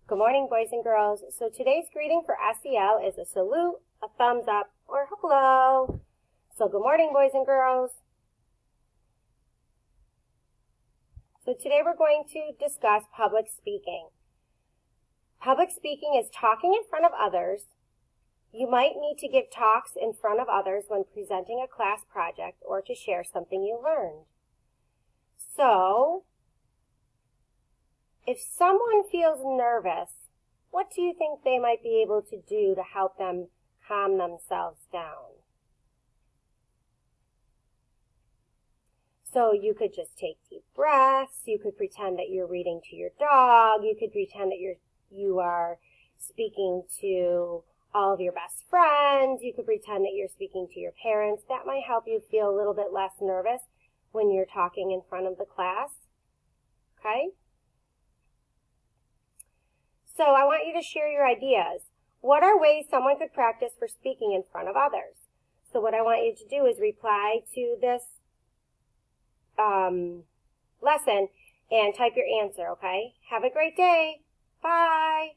Good morning, boys and girls. So today's greeting for SEL is a salute, a thumbs up, or hello. So good morning, boys and girls. So today we're going to discuss public speaking. Public speaking is talking in front of others. You might need to give talks in front of others when presenting a class project or to share something you learned. So, if someone feels nervous, what do you think they might be able to do to help them calm themselves down? So you could just take deep breaths, you could pretend that you're reading to your dog, you could pretend that you are speaking to all of your best friends, you could pretend that you're speaking to your parents. That might help you feel a little bit less nervous when you're talking in front of the class. Okay? So I want you to share your ideas. What are ways someone could practice for speaking in front of others? So what I want you to do is reply to this lesson and type your answer, okay? Have a great day. Bye.